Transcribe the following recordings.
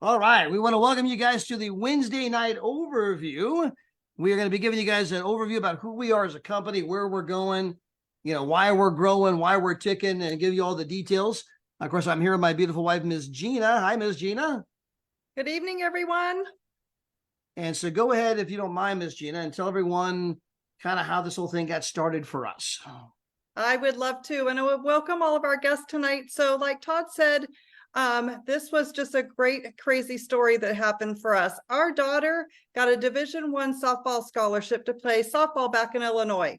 All right, we want to welcome you guys to the Wednesday night overview. We are going to be giving you guys an overview about who we are as a company, where we're going, why we're growing, why we're ticking, and give you all the details. Of course, I'm here with my beautiful wife, Ms. Gina. Hi, Ms. Gina. Good evening, everyone. And so go ahead, if you don't mind, Ms. Gina, and tell everyone kind of how this whole thing got started for us. I would love to, and I would welcome all of our guests tonight. So like Todd said, this was just a great, crazy story that happened for us. Our daughter got a Division I softball scholarship to play softball back in Illinois.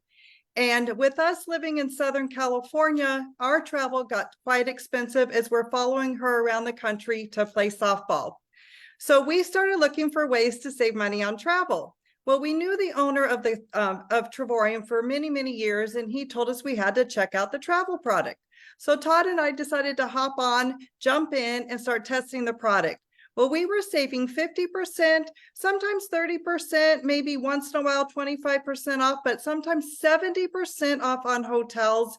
And with us living in Southern California, our travel got quite expensive as we're following her around the country to play softball. So we started looking for ways to save money on travel. Well, we knew the owner of Travorium for many, many years, and he told us we had to check out the travel product. So Todd and I decided to hop on, jump in, and start testing the product. Well, we were saving 50%, sometimes 30%, maybe once in a while 25% off, but sometimes 70% off on hotels.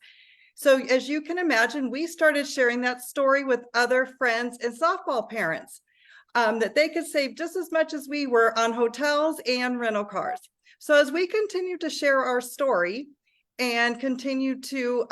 So as you can imagine, we started sharing that story with other friends and softball parents. That they could save just as much as we were on hotels and rental cars. So as we continue to share our story and continue to,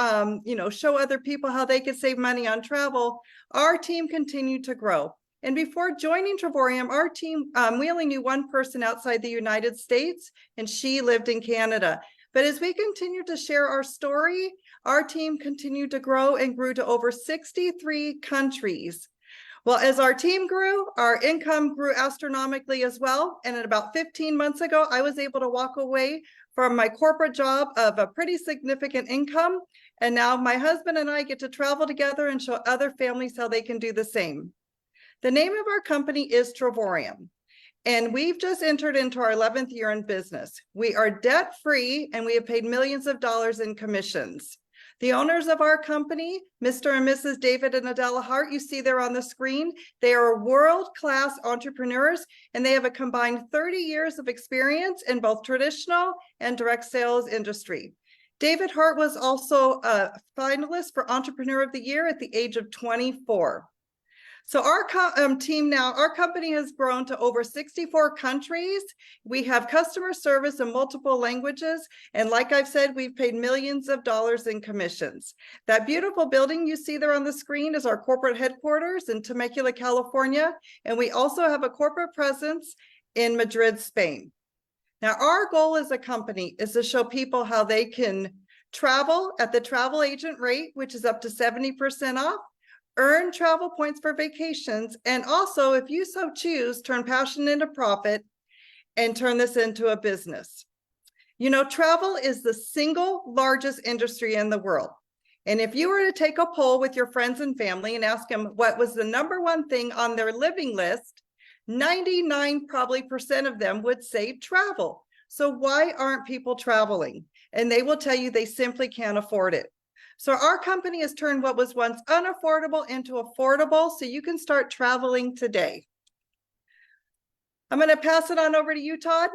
show other people how they could save money on travel, our team continued to grow. And before joining Travorium, our team, we only knew one person outside the United States, and she lived in Canada. But as we continued to share our story, our team continued to grow and grew to over 63 countries. Well, as our team grew, our income grew astronomically as well. And at about 15 months ago, I was able to walk away from my corporate job of a pretty significant income. And now my husband and I get to travel together and show other families how they can do the same. The name of our company is Travorium, and we've just entered into our 11th year in business. We are debt-free, and we have paid millions of dollars in commissions. The owners of our company, Mr. and Mrs. David and Adela Hart, you see there on the screen, they are world-class entrepreneurs, and they have a combined 30 years of experience in both traditional and direct sales industry. David Hart was also a finalist for Entrepreneur of the Year at the age of 24. So our team now, our company has grown to over 64 countries. We have customer service in multiple languages. And like I've said, we've paid millions of dollars in commissions. That beautiful building you see there on the screen is our corporate headquarters in Temecula, California. And we also have a corporate presence in Madrid, Spain. Now, our goal as a company is to show people how they can travel at the travel agent rate, which is up to 70% off, earn travel points for vacations, and also, if you so choose, turn passion into profit and turn this into a business. You know, travel is the single largest industry in the world. And if you were to take a poll with your friends and family and ask them what was the number one thing on their living list, 99% probably of them would say travel. So why aren't people traveling? And they will tell you they simply can't afford it. So our company has turned what was once unaffordable into affordable, so you can start traveling today. I'm going to pass it on over to you, Todd.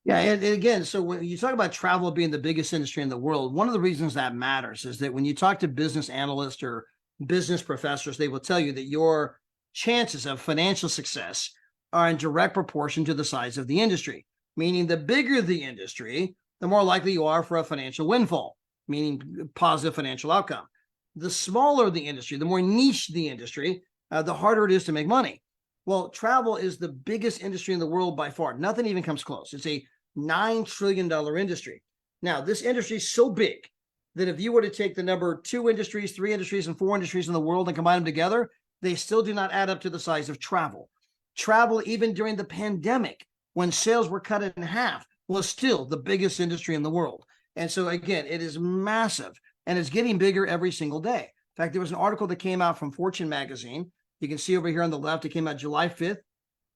Yeah, and again, so when you talk about travel being the biggest industry in the world, one of the reasons that matters is that when you talk to business analysts or business professors, they will tell you that your chances of financial success are in direct proportion to the size of the industry, meaning the bigger the industry, the more likely you are for a financial windfall, meaning positive financial outcome. The smaller the industry, the more niche the industry, the harder it is to make money. Well, travel is the biggest industry in the world by far. Nothing even comes close. It's a $9 trillion industry. Now, this industry is so big that if you were to take the number 2 industries, 3 industries, and 4 industries in the world and combine them together, they still do not add up to the size of travel. Travel, even during the pandemic, when sales were cut in half, was still the biggest industry in the world. And so, again, it is massive, and it's getting bigger every single day. In fact, there was an article that came out from Fortune magazine. You can see over here on the left, it came out July 5th,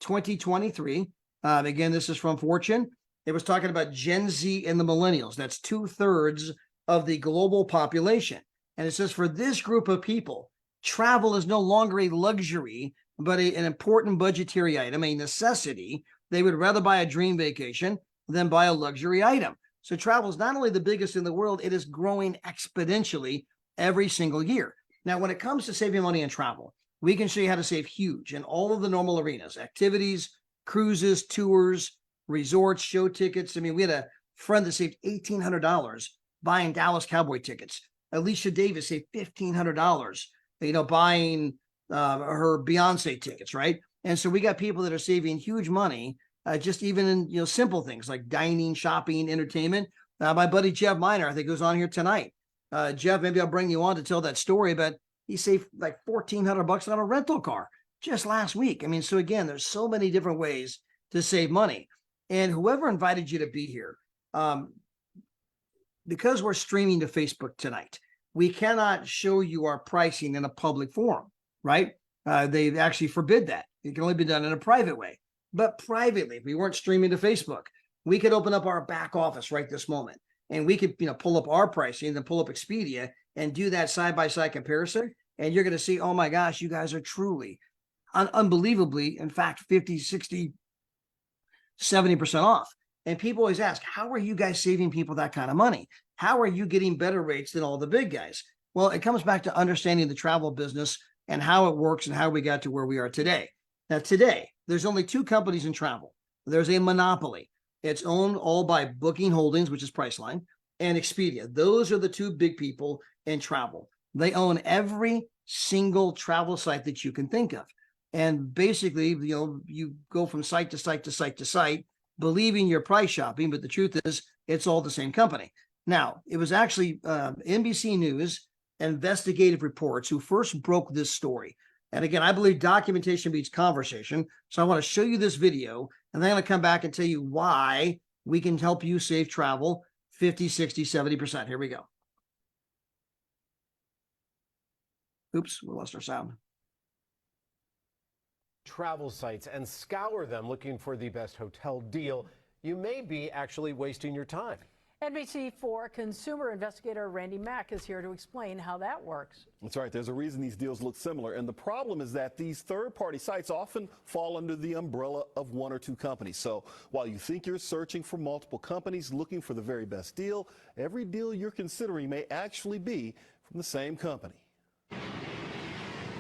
2023. Again, this is from Fortune. It was talking about Gen Z and the millennials. That's 2/3 of the global population. And it says for this group of people, travel is no longer a luxury, but an important budgetary item, a necessity. They would rather buy a dream vacation than buy a luxury item. So travel is not only the biggest in the world, it is growing exponentially every single year. Now, when it comes to saving money in travel, we can show you how to save huge in all of the normal arenas, activities, cruises, tours, resorts, show tickets. I mean, we had a friend that saved $1,800 buying Dallas Cowboy tickets. Alicia Davis saved $1,500, buying her Beyonce tickets, right? And so we got people that are saving huge money, just even in simple things like dining, shopping, entertainment. My buddy Jeff Miner, I think, goes on here tonight. Jeff, maybe I'll bring you on to tell that story, but he saved like $1,400 on a rental car just last week. I mean, so again, there's so many different ways to save money. And whoever invited you to be here, because we're streaming to Facebook tonight, we cannot show you our pricing in a public forum, right? They actually forbid that. It can only be done in a private way. But privately, if we weren't streaming to Facebook, we could open up our back office right this moment, and we could pull up our pricing and then pull up Expedia and do that side-by-side comparison. And you're going to see, oh my gosh, you guys are truly unbelievably, in fact, 50, 60, 70% off. And people always ask, how are you guys saving people that kind of money? How are you getting better rates than all the big guys? Well, it comes back to understanding the travel business and how it works and how we got to where we are today. Now, today, there's only two companies in travel. There's a monopoly. It's owned all by Booking Holdings, which is Priceline, and Expedia. Those are the two big people in travel. They own every single travel site that you can think of. And basically, you go from site to site to site to site, believing you're price shopping, but the truth is it's all the same company. Now, it was actually NBC News investigative reports who first broke this story. And again, I believe documentation beats conversation. So I want to show you this video, and then I'm going to come back and tell you why we can help you save travel 50, 60, 70%. Here we go. Oops, we lost our sound. Travel sites and scour them looking for the best hotel deal. You may be actually wasting your time. NBC4 consumer investigator Randy Mack is here to explain how that works. That's right. There's a reason these deals look similar. And the problem is that these third-party sites often fall under the umbrella of one or two companies. So while you think you're searching for multiple companies looking for the very best deal, every deal you're considering may actually be from the same company.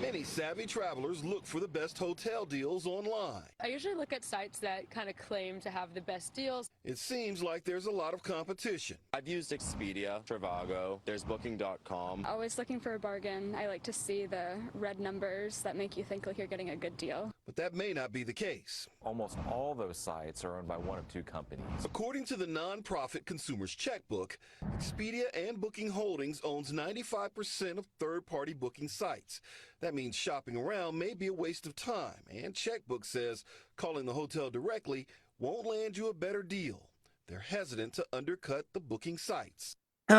Many savvy travelers look for the best hotel deals online. I usually look at sites that kind of claim to have the best deals. It seems like there's a lot of competition. I've used Expedia, Trivago, there's Booking.com. Always looking for a bargain. I like to see the red numbers that make you think like you're getting a good deal. But that may not be the case. Almost all those sites are owned by one of two companies. According to the nonprofit Consumer's Checkbook, Expedia and Booking Holdings owns 95% of third-party booking sites. That means shopping around may be a waste of time, and Checkbook says calling the hotel directly won't land you a better deal. They're hesitant to undercut the booking sites.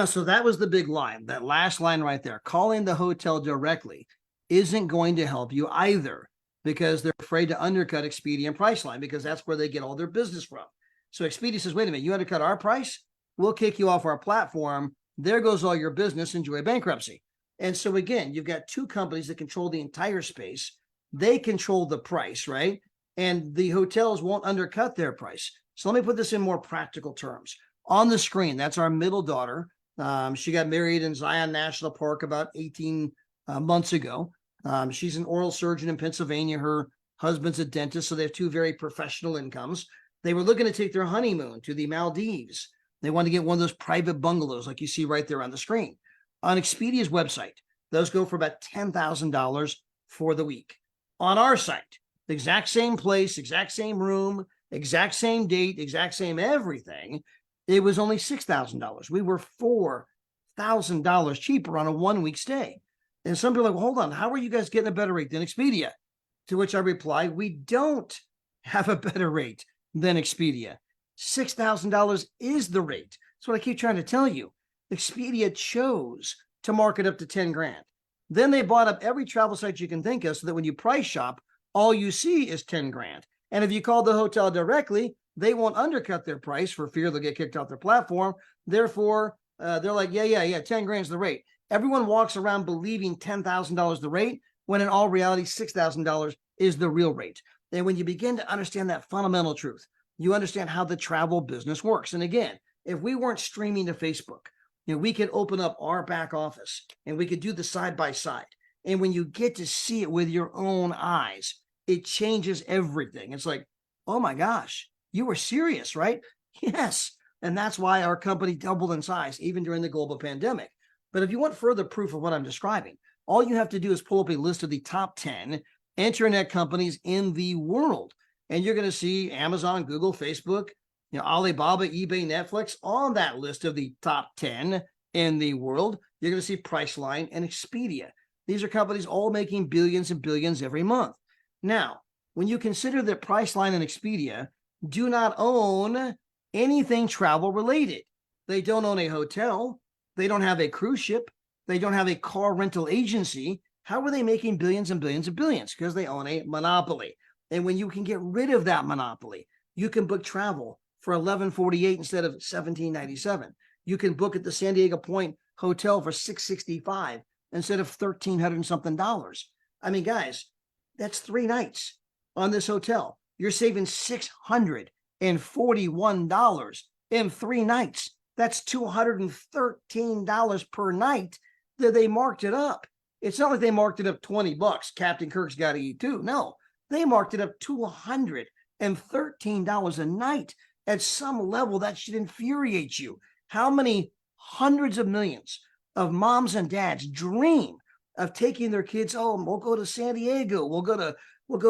So that was the big line, that last line right there. Calling the hotel directly isn't going to help you either, because they're afraid to undercut Expedia and Priceline, because that's where they get all their business from. So Expedia says, wait a minute, you undercut our price? We'll kick you off our platform. There goes all your business. Enjoy bankruptcy. And so again, you've got two companies that control the entire space. They control the price, right? And the hotels won't undercut their price. So let me put this in more practical terms. On the screen, that's our middle daughter. She got married in Zion National Park about 18 months ago. She's an oral surgeon in Pennsylvania. Her husband's a dentist, so they have two very professional incomes. They were looking to take their honeymoon to the Maldives. They wanted to get one of those private bungalows like you see right there on the screen. On Expedia's website, those go for about $10,000 for the week. On our site, the exact same place, exact same room, exact same date, exact same everything, it was only $6,000. We were $4,000 cheaper on a 1-week stay. And some people are like, well, hold on, how are you guys getting a better rate than Expedia? To which I replied, we don't have a better rate than Expedia. $6,000 is the rate. That's what I keep trying to tell you. Expedia chose to market up to 10 grand. Then they bought up every travel site you can think of so that when you price shop, all you see is 10 grand. And if you call the hotel directly, they won't undercut their price for fear they'll get kicked off their platform. Therefore, they're like, yeah, 10 grand's the rate. Everyone walks around believing $10,000 the rate, when in all reality, $6,000 is the real rate. And when you begin to understand that fundamental truth, you understand how the travel business works. And again, if we weren't streaming to Facebook, we could open up our back office and we could do the side by side. And when you get to see it with your own eyes, it changes everything. It's like, oh my gosh, you were serious, right? Yes. And that's why our company doubled in size, even during the global pandemic. But if you want further proof of what I'm describing, all you have to do is pull up a list of the top 10 internet companies in the world. And you're going to see Amazon, Google, Facebook, Alibaba, eBay, Netflix on that list of the top 10 in the world. You're going to see Priceline and Expedia. These are companies all making billions and billions every month. Now, when you consider that Priceline and Expedia do not own anything travel related, they don't own a hotel, they don't have a cruise ship, they don't have a car rental agency. How are they making billions and billions and billions? Because they own a monopoly. And when you can get rid of that monopoly, you can book travel for $11.48 instead of $17.97. You can book at the San Diego Point Hotel for $665 instead of $1,300 something dollars. I mean, guys, that's 3 nights on this hotel. You're saving $641 in 3 nights. That's $213 per night that they marked it up. It's not like they marked it up $20. Captain Kirk's got to eat too. No, they marked it up $213 a night. At some level, that should infuriate you. How many hundreds of millions of moms and dads dream of taking their kids home? We'll go to San Diego. We'll go to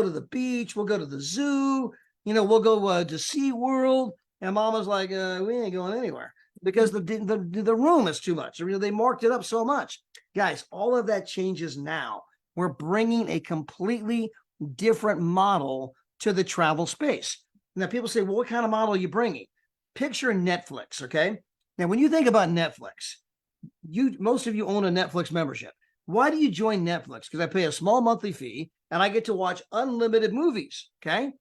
the beach. We'll go to the zoo. We'll go to SeaWorld. And mama's like, we ain't going anywhere because the room is too much. They marked it up so much. Guys, all of that changes now. We're bringing a completely different model to the travel space. Now, people say, well, what kind of model are you bringing? Picture Netflix, okay? Now, when you think about Netflix, most of you own a Netflix membership. Why do you join Netflix? Because I pay a small monthly fee and I get to watch unlimited movies, okay?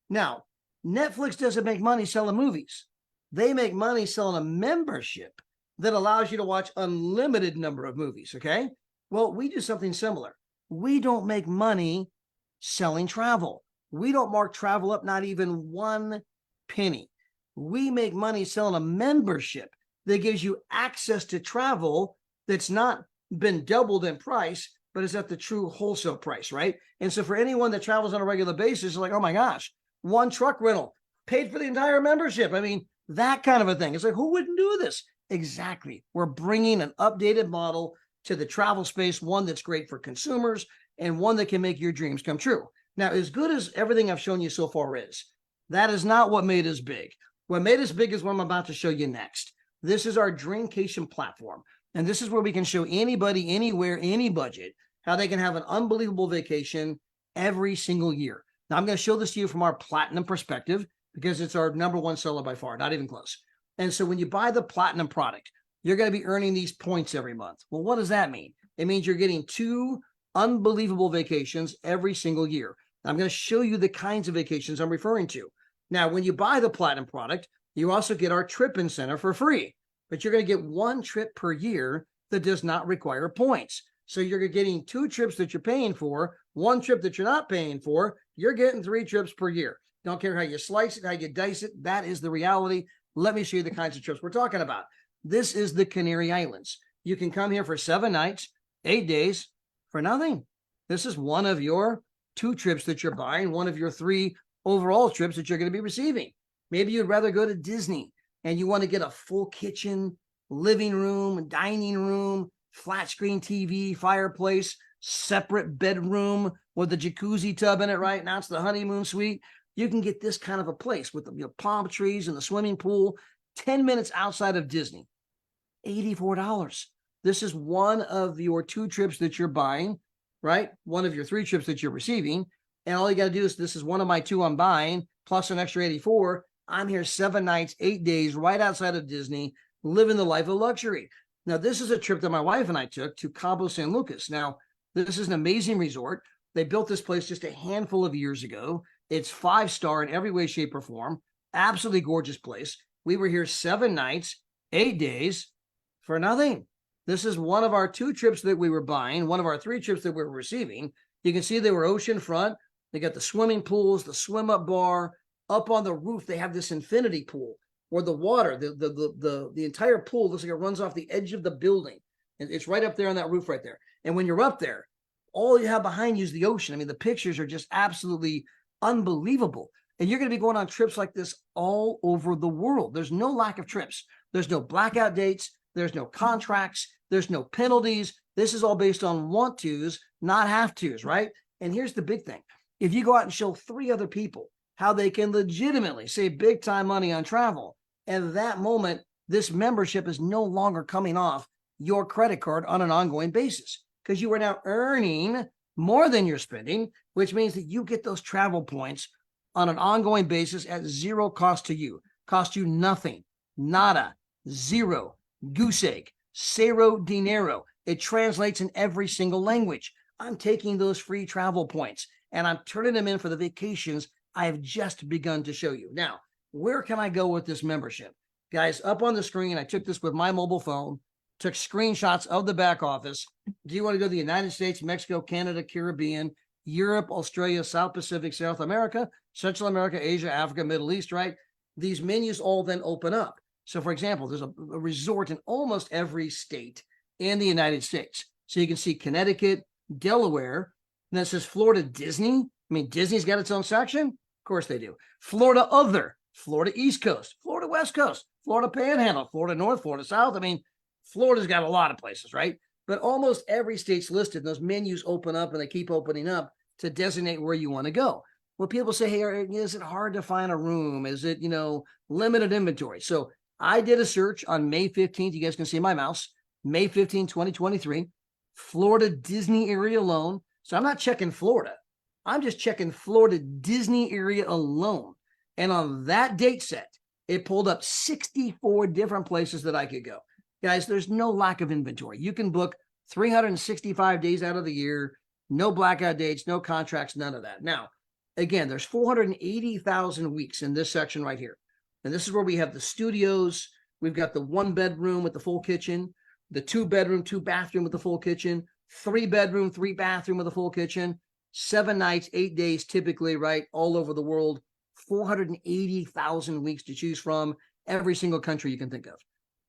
Now, Netflix doesn't make money selling movies. They make money selling a membership that allows you to watch unlimited number of movies, okay? Well, we do something similar. We don't make money selling travel. We don't mark travel up, not even 1 penny. We make money selling a membership that gives you access to travel that's not been doubled in price, but is at the true wholesale price, right? And so for anyone that travels on a regular basis, it's like, oh my gosh, 1 truck rental paid for the entire membership. I mean, that kind of a thing. It's like, who wouldn't do this? Exactly. We're bringing an updated model to the travel space, one that's great for consumers and one that can make your dreams come true. Now, as good as everything I've shown you so far is, that is not what made us big. What made us big is what I'm about to show you next. This is our Dreamcation platform. And this is where we can show anybody, anywhere, any budget, how they can have an unbelievable vacation every single year. Now, I'm going to show this to you from our platinum perspective because it's our #1 seller by far, not even close. And so when you buy the platinum product, you're going to be earning these points every month. Well, what does that mean? It means you're getting 2 unbelievable vacations every single year. I'm going to show you the kinds of vacations I'm referring to. Now, when you buy the platinum product, you also get our trip incentive for free, but you're going to get 1 trip per year that does not require points. So you're getting 2 trips that you're paying for, 1 trip that you're not paying for. You're getting 3 trips per year. Don't care how you slice it, how you dice it. That is the reality. Let me show you the kinds of trips we're talking about. This is the Canary Islands. You can come here for 7 nights, 8 days for nothing. This is one of your 2 trips that you're buying, one of your 3 overall trips that you're going to be receiving. Maybe you'd rather go to Disney and you want to get a full kitchen, living room, dining room, flat screen TV, fireplace, separate bedroom with a jacuzzi tub in it, right? Now it's the honeymoon suite. You can get this kind of a place with the palm trees and the swimming pool, 10 minutes outside of Disney, $84. This is one of your 2 trips that you're buying, right? One of your 3 trips that you're receiving. And all you got to do is, this is one of my 2 I'm buying, plus an extra 84. I'm here 7 nights, 8 days, right outside of Disney, living the life of luxury. Now, this is a trip that my wife and I took to Cabo San Lucas. Now, this is an amazing resort. They built this place just a handful of years ago. It's 5-star in every way, shape, or form. Absolutely gorgeous place. We were here 7 nights, 8 days for nothing. This is one of our 2 trips that we were buying, one of our 3 trips that we were receiving. You can see they were oceanfront. They got the swimming pools, the swim up bar. Up on the roof, they have this infinity pool where the water, the entire pool looks like it runs off the edge of the building. And it's right up there on that roof right there. And when you're up there, all you have behind you is the ocean. I mean, the pictures are just absolutely unbelievable. And you're going to be going on trips like this all over the world. There's no lack of trips. There's no blackout dates. There's no contracts. There's no penalties. This is all based on want tos, not have tos, right? And here's the big thing. If you go out and show 3 other people how they can legitimately save big time money on travel, and that moment, this membership is no longer coming off your credit card on an ongoing basis because you are now earning more than you're spending, which means that you get those travel points on an ongoing basis at 0 cost to you. Cost you nothing, nada, zero, goose egg, cero dinero. It translates in every single language. I'm taking those free travel points and I'm turning them in for the vacations I have just begun to show you. Now, where can I go with this membership? Guys, up on the screen, I took this with my mobile phone, took screenshots of the back office. Do you want to go to the United States, Mexico, Canada, Caribbean, Europe, Australia, South Pacific, South America, Central America, Asia, Africa, Middle East, right? These menus all then open up. So for example, there's a resort in almost every state in the United States. So you can see Connecticut, Delaware, and that says Florida Disney. I mean, Disney's got its own section. Of course they do. Florida Other, Florida East Coast, Florida West Coast, Florida Panhandle, Florida North, Florida South. I mean, Florida's got a lot of places, right? But almost every state's listed. Those menus open up and they keep opening up to designate where you want to go. Well, people say, hey, is it hard to find a room? Is it, limited inventory? So I did a search on May 15th. You guys can see my mouse. May 15, 2023, Florida Disney area alone. So I'm not checking Florida. I'm just checking Florida Disney area alone. And on that date set, it pulled up 64 different places that I could go. Guys, there's no lack of inventory. You can book 365 days out of the year, no blackout dates, no contracts, none of that. Now, again, there's 480,000 weeks in this section right here. And this is where we have the studios. We've got the 1-bedroom with the full kitchen, the 2-bedroom, 2-bathroom with the full kitchen, 3-bedroom, 3-bathroom with a full kitchen, 7 nights, 8 days, typically, right, all over the world, 480,000 weeks to choose from, every single country you can think of.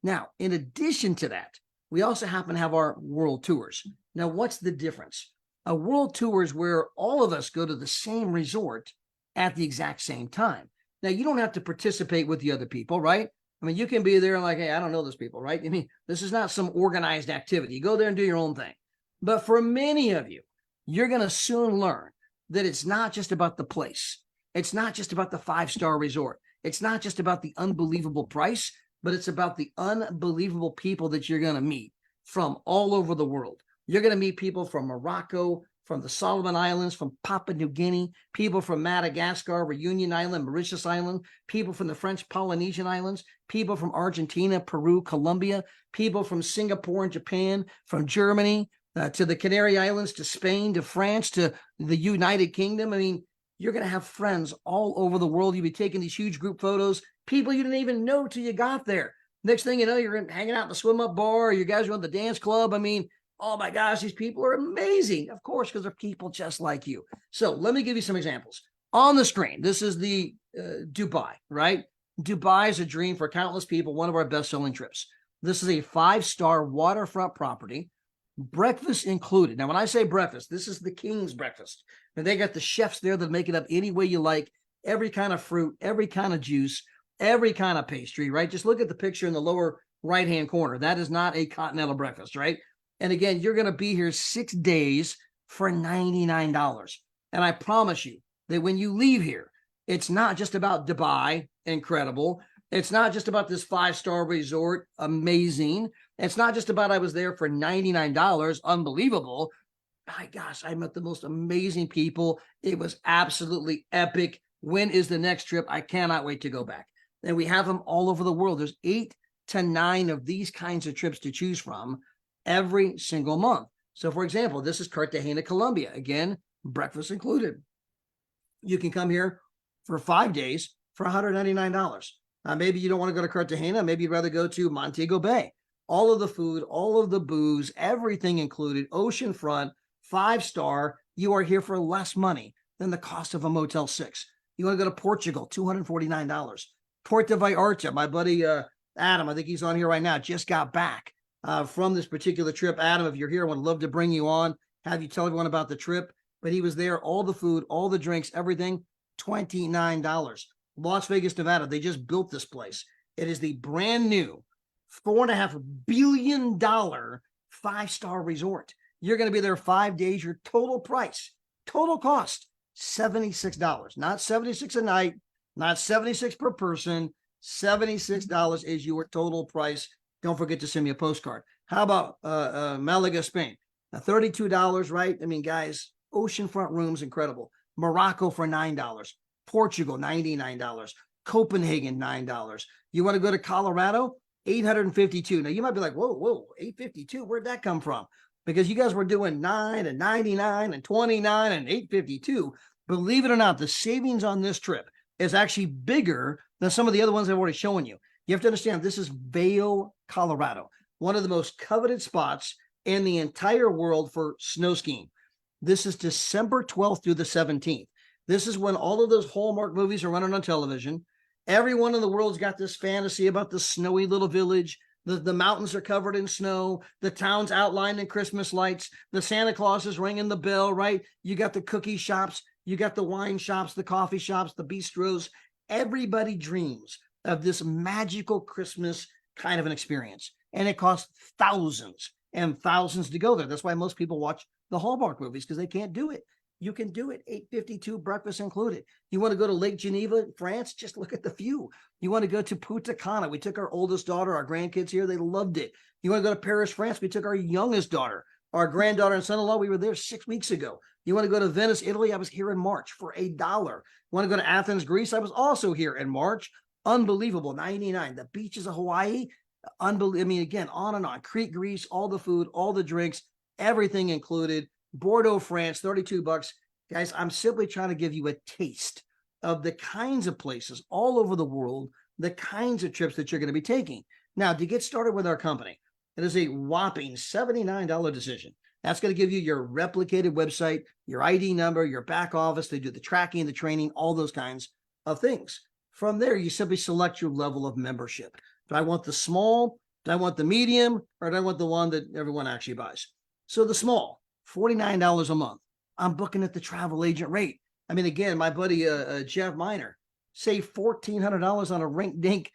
Now, in addition to that, we also happen to have our world tours. Now, what's the difference? A world tour is where all of us go to the same resort at the exact same time. Now, you don't have to participate with the other people, right? I mean, you can be there and like, hey, I don't know those people, right? I mean, this is not some organized activity. You go there and do your own thing. But for many of you, you're going to soon learn that it's not just about the place. It's not just about the 5-star resort. It's not just about the unbelievable price, but it's about the unbelievable people that you're going to meet from all over the world. You're going to meet people from Morocco, from the Solomon Islands, from Papua New Guinea, people from Madagascar, Reunion Island, Mauritius Island, people from the French Polynesian Islands, people from Argentina, Peru, Colombia, people from Singapore and Japan, from Germany, to the Canary Islands, to Spain, to France, to the United Kingdom. I mean, you're going to have friends all over the world. You'll be taking these huge group photos, people you didn't even know till you got there. Next thing you know, you're hanging out in the swim-up bar, you guys are on the dance club. I mean, oh my gosh, these people are amazing. Of course, because they're people just like you. So let me give you some examples. On the screen, this is the Dubai, right? Dubai is a dream for countless people, one of our best-selling trips. This is a 5-star waterfront property, breakfast included. Now, when I say breakfast, this is the king's breakfast. And they got the chefs there that make it up any way you like, every kind of fruit, every kind of juice, every kind of pastry, right? Just look at the picture in the lower right-hand corner. That is not a continental breakfast, right? And again, you're going to be here 6 days for $99. And I promise you that when you leave here, it's not just about Dubai, incredible. It's not just about this 5-star resort, amazing. It's not just about I was there for $99, unbelievable. My gosh, I met the most amazing people. It was absolutely epic. When is the next trip? I cannot wait to go back. And we have them all over the world. There's 8 to 9 of these kinds of trips to choose from every single month. So for example, this is Cartagena, Colombia. Again, breakfast included. You can come here for 5 days for $199. Maybe you don't want to go to Cartagena. Maybe you'd rather go to Montego Bay. All of the food, all of the booze, everything included, oceanfront, 5-star. You are here for less money than the cost of a Motel 6. You want to go to Portugal, $249. Puerto Vallarta, my buddy Adam, I think he's on here right now, just got back from this particular trip. Adam, if you're here, I would love to bring you on, have you tell everyone about the trip, but he was there, all the food, all the drinks, everything, $29. Las Vegas, Nevada, they just built this place. It is the brand new $4.5 billion 5-star resort. You're going to be there 5 days. Your total price, total cost, $76. Not $76 a night, not $76 per person. $76 is your total price. Don't forget to send me a postcard. How about Malaga, Spain? $32, right? I mean, guys, oceanfront rooms, incredible. Morocco for $9. Portugal, $99. Copenhagen, $9. You want to go to Colorado? $852. Now you might be like, whoa, $852. Where'd that come from? Because you guys were doing $9 and $99 and $29 and $852. Believe it or not, the savings on this trip is actually bigger than some of the other ones I've already shown you. You have to understand, this is Vail, Colorado, one of the most coveted spots in the entire world for snow skiing. This is December 12th through the 17th. This is when all of those Hallmark movies are running on television. Everyone in the world's got this fantasy about the snowy little village. The mountains are covered in snow. The town's outlined in Christmas lights. The Santa Claus is ringing the bell, right? You got the cookie shops. You got the wine shops, the coffee shops, the bistros. Everybody dreams of this magical Christmas kind of an experience. And it costs thousands and thousands to go there. That's why most people watch the Hallmark movies, because they can't do it. You can do it. $852, breakfast included. You want to go to Lake Geneva, France? Just look at the view. You want to go to Punta Cana? We took our oldest daughter, our grandkids here. They loved it. You want to go to Paris, France? We took our youngest daughter, our granddaughter and son-in-law. We were there 6 weeks ago. You want to go to Venice, Italy? I was here in March for $1. You want to go to Athens, Greece? I was also here in March. Unbelievable, $99. The beaches of Hawaii, unbelievable. I mean, again, on and on. Crete, Greece, all the food, all the drinks, everything included. Bordeaux, France, $32. Guys, I'm simply trying to give you a taste of the kinds of places all over the world, the kinds of trips that you're going to be taking. Now, to get started with our company, it is a whopping $79 decision. That's going to give you your replicated website, your ID number, your back office. They do the tracking, the training, all those kinds of things. From there, you simply select your level of membership. Do I want the small? Do I want the medium? Or do I want the one that everyone actually buys? So the small, $49 a month. I'm booking at the travel agent rate. I mean, again, my buddy Jeff Miner saved $1,400 on a rink-dink,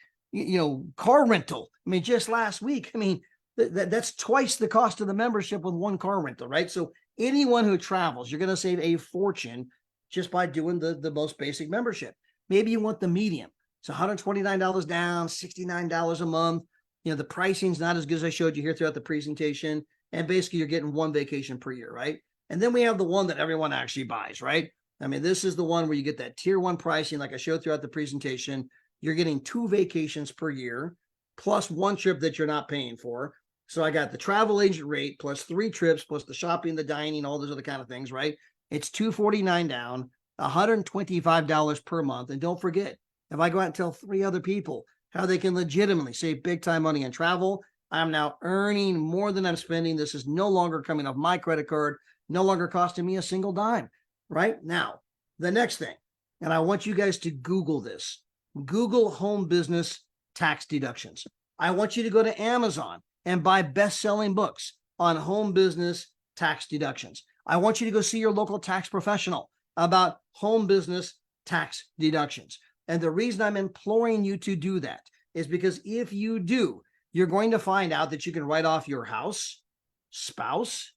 car rental. I mean, just last week. I mean, that's twice the cost of the membership with one car rental, right? So anyone who travels, you're going to save a fortune just by doing the most basic membership. Maybe you want the medium. It's $129 down, $69 a month. The pricing's not as good as I showed you here throughout the presentation. And basically, you're getting one vacation per year, right? And then we have the one that everyone actually buys, right? I mean, this is the one where you get that tier 1 pricing, like I showed throughout the presentation. You're getting 2 vacations per year, plus 1 trip that you're not paying for. So I got the travel agent rate, plus 3 trips, plus the shopping, the dining, all those other kind of things, right? It's $249 down, $125 per month. And don't forget, if I go out and tell 3 other people how they can legitimately save big time money on travel, I'm now earning more than I'm spending. This is no longer coming off my credit card, no longer costing me a single dime. Right now, the next thing, and I want you guys to Google this. Google home business tax deductions. I want you to go to Amazon and buy best-selling books on home business tax deductions. I want you to go see your local tax professional about home business tax deductions. And the reason I'm imploring you to do that is because if you do, you're going to find out that you can write off your house, spouse,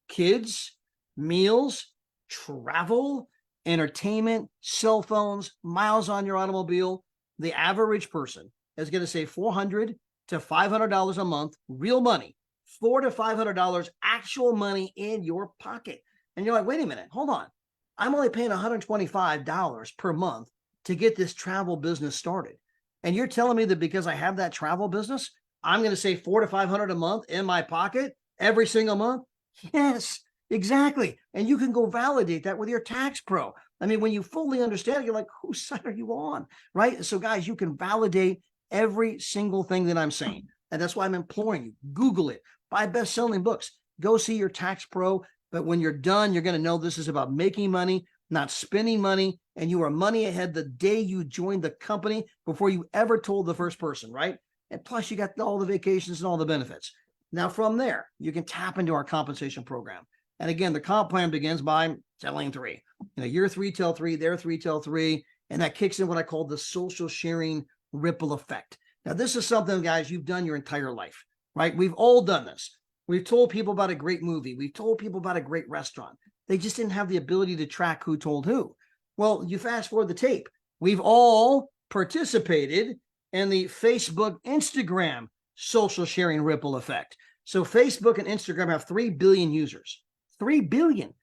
kids, meals, travel, entertainment, cell phones, miles on your automobile. The average person is going to save $400 to $500 a month, real money, $400 to $500 actual money in your pocket. And you're like, wait a minute, hold on. I'm only paying $125 per month to get this travel business started. And you're telling me that because I have that travel business, I'm going to save $400 to $500 a month in my pocket every single month? Yes, exactly. And you can go validate that with your tax pro. I mean, when you fully understand it, you're like, whose side are you on? Right? So guys, you can validate every single thing that I'm saying. And that's why I'm imploring you, Google it, buy best-selling books, go see your tax pro. But when you're done, you're going to know this is about making money, not spending money. And you are money ahead the day you joined the company before you ever told the first person, right? And plus you got all the vacations and all the benefits. Now from there, you can tap into our compensation program. And again, the comp plan begins by telling 3. Year 3, tell 3, there 3, tell 3. And that kicks in what I call the social sharing ripple effect. Now, this is something, guys, you've done your entire life, right? We've all done this. We've told people about a great movie. We've told people about a great restaurant. They just didn't have the ability to track who told who. Well, you fast forward the tape. We've all participated in the Facebook, Instagram social sharing ripple effect. So Facebook and Instagram have 3 billion users. 3 billion.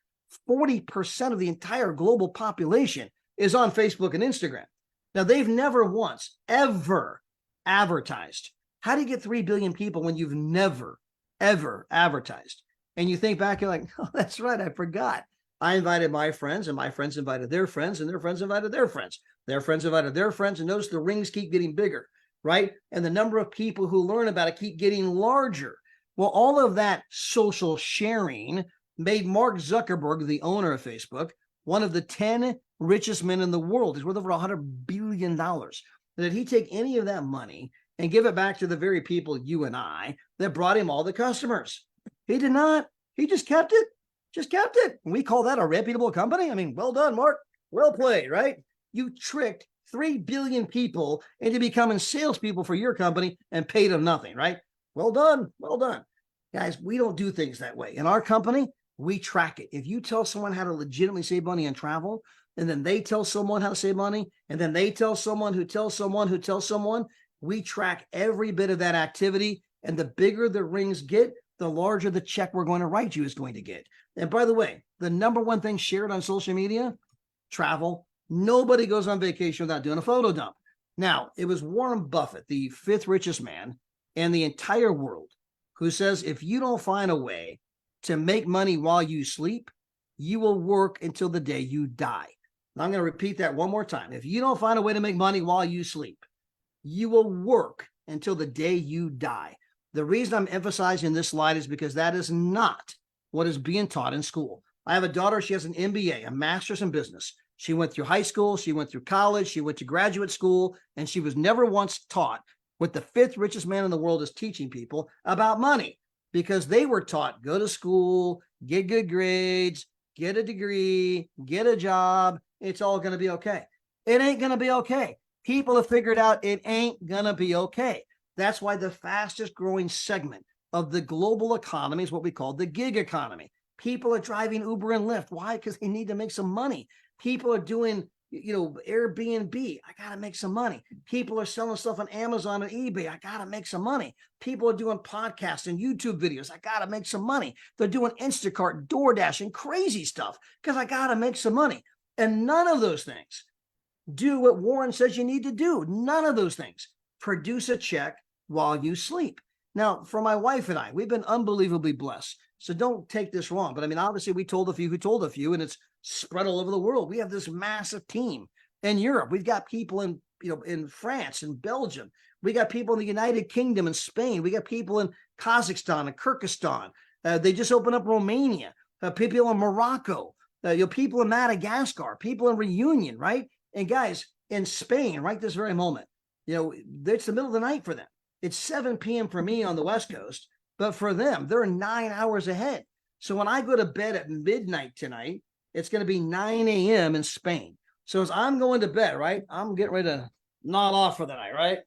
40% of the entire global population is on Facebook and Instagram. Now, they've never once, ever advertised. How do you get 3 billion people when you've never, ever advertised? And you think back, you're like, oh, that's right, I forgot. I invited my friends, and my friends invited their friends, and their friends invited their friends. Their friends invited their friends, and notice the rings keep getting bigger, right? And the number of people who learn about it keep getting larger. Well, all of that social sharing made Mark Zuckerberg, the owner of Facebook, one of the 10 richest men in the world. He's worth over $100 billion. Did he take any of that money and give it back to the very people, you and I, that brought him all the customers? He did not. He just kept it. Just kept it. And we call that a reputable company. I mean, well done, Mark. Well played, right? You tricked 3 billion people into becoming salespeople for your company and paid them nothing, right? Well done. Well done. Guys, we don't do things that way. In our company, we track it. If you tell someone how to legitimately save money on travel, and then they tell someone how to save money, and then they tell someone who tells someone who tells someone, we track every bit of that activity. And the bigger the rings get, the larger the check we're going to write you is going to get. And by the way, the number one thing shared on social media, travel. Nobody goes on vacation without doing a photo dump. Now, it was Warren Buffett, the 5th richest man in the entire world, who says, if you don't find a way to make money while you sleep, you will work until the day you die. And I'm going to repeat that one more time. If you don't find a way to make money while you sleep, you will work until the day you die. The reason I'm emphasizing this slide is because that is not what is being taught in school. I have a daughter, she has an MBA, a master's in business. She went through high school, she went through college, she went to graduate school, and she was never once taught what the 5th richest man in the world is teaching people about money, because they were taught, go to school, get good grades, get a degree, get a job. It's all going to be okay. It ain't going to be okay. People have figured out it ain't going to be okay. That's why the fastest growing segment of the global economy is what we call the gig economy. People are driving Uber and Lyft. Why? Because they need to make some money. People are doing, Airbnb. I got to make some money. People are selling stuff on Amazon and eBay. I got to make some money. People are doing podcasts and YouTube videos. I got to make some money. They're doing Instacart, DoorDash, and crazy stuff because I got to make some money. And none of those things do what Warren says you need to do. None of those things produce a check while you sleep. Now, for my wife and I, we've been unbelievably blessed. So don't take this wrong. But I mean, obviously, we told a few who told a few, and it's spread all over the world. We have this massive team in Europe. We've got people in France and Belgium. We got people in the United Kingdom and Spain. We got people in Kazakhstan and Kyrgyzstan. They just opened up Romania. People in Morocco. People in Madagascar. People in Reunion, right? And guys, in Spain, right this very moment, it's the middle of the night for them. It's 7 p.m. for me on the West Coast, but for them, they're 9 hours ahead. So when I go to bed at midnight tonight, it's going to be 9 a.m. in Spain. So as I'm going to bed, right, I'm getting ready to nod off for the night, right?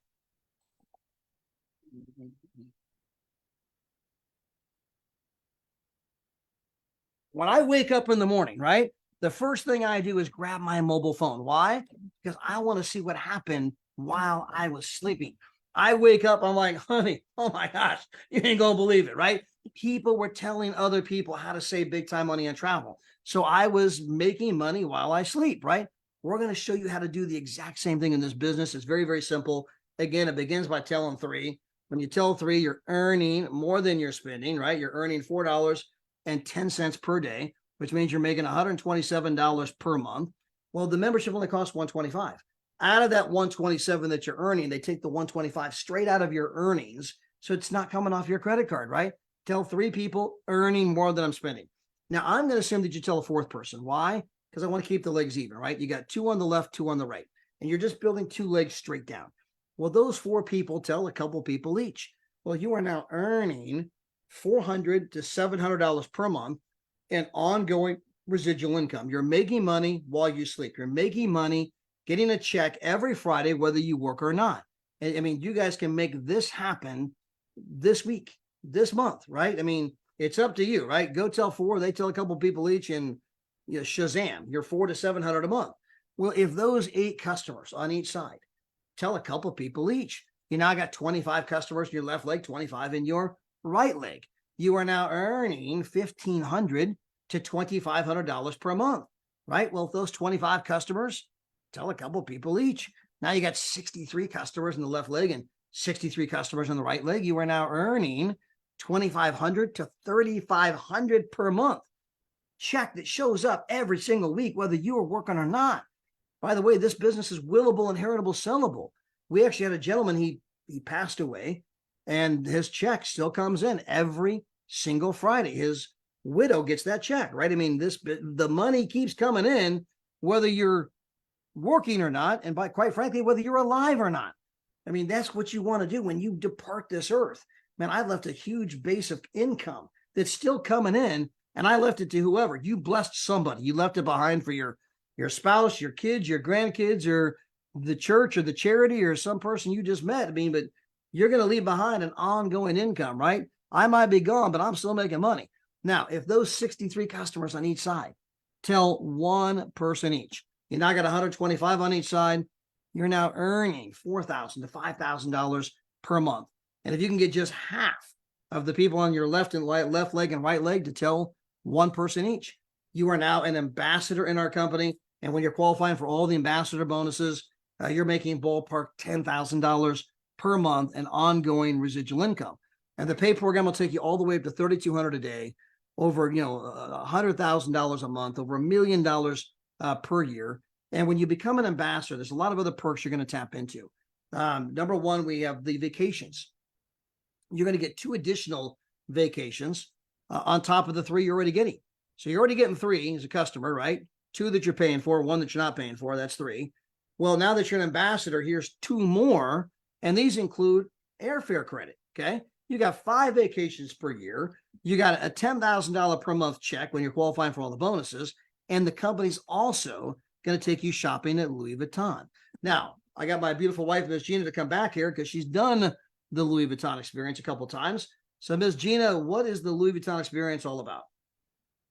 When I wake up in the morning, right, the first thing I do is grab my mobile phone. Why? Because I want to see what happened while I was sleeping. I wake up, I'm like, honey, oh my gosh, you ain't gonna believe it, right? People were telling other people how to save big time money on travel. So I was making money while I sleep, right? We're going to show you how to do the exact same thing in this business. It's very, very simple. Again, it begins by telling 3. When you tell 3, you're earning more than you're spending, right? You're earning $4.10 per day, which means you're making $127 per month. Well, the membership only costs $125. Out of that $127 that you're earning, they take the $125 straight out of your earnings. So it's not coming off your credit card, right? Tell 3 people earning more than I'm spending. Now, I'm going to assume that you tell a 4th person. Why? Because I want to keep the legs even, right? You got 2 on the left, 2 on the right, and you're just building 2 legs straight down. Well, those 4 people tell a couple people each. Well, you are now earning $400 to $700 per month and ongoing residual income. You're making money while you sleep. You're making money, getting a check every Friday, whether you work or not. I mean, you guys can make this happen this week, this month, right? I mean, it's up to you, right? Go tell 4, they tell a couple people each, and you know, Shazam, you're $400 to $700 a month. Well, if those 8 customers on each side tell a couple people each, you now got 25 customers in your left leg, 25 in your right leg. You are now earning $1,500 to $2,500 per month, right? Well, if those 25 customers tell a couple people each, now you got 63 customers in the left leg and 63 customers in the right leg. You are now earning $2,500 to $3,500 per month check that shows up every single week, whether you are working or not. By the way, this business is willable, inheritable, sellable. We actually had a gentleman, he passed away, and his check still comes in every single Friday. His widow gets that check, right? I mean, the money keeps coming in, whether you're working or not, and quite frankly, whether you're alive or not. I mean, that's what you want to do when you depart this earth. Man, I left a huge base of income that's still coming in, and I left it to whoever. You blessed somebody. You left it behind for your spouse, your kids, your grandkids, or the church or the charity or some person you just met. I mean, but you're going to leave behind an ongoing income, right? I might be gone, but I'm still making money. Now, if those 63 customers on each side tell one person each, you now got 125 on each side, you're now earning $4,000 to $5,000 per month. And if you can get just half of the people on your left leg and right leg to tell one person each, you are now an ambassador in our company. And when you're qualifying for all the ambassador bonuses, you're making ballpark $10,000 per month and ongoing residual income. And the pay program will take you all the way up to $3,200 a day, over $100,000 a month, over $1 million per year. And when you become an ambassador, there's a lot of other perks you're going to tap into. Number one, we have the vacations. You're going to get 2 additional vacations on top of the 3 you're already getting. So you're already getting 3 as a customer, right? 2 that you're paying for, 1 that you're not paying for. That's 3. Well, now that you're an ambassador, here's 2 more. And these include airfare credit. Okay. You got 5 vacations per year. You got a $10,000 per month check when you're qualifying for all the bonuses. And the company's also going to take you shopping at Louis Vuitton. Now, I got my beautiful wife, Ms. Gina, to come back here because she's done the Louis Vuitton experience a couple of times. So, Ms. Gina, what is the Louis Vuitton experience all about?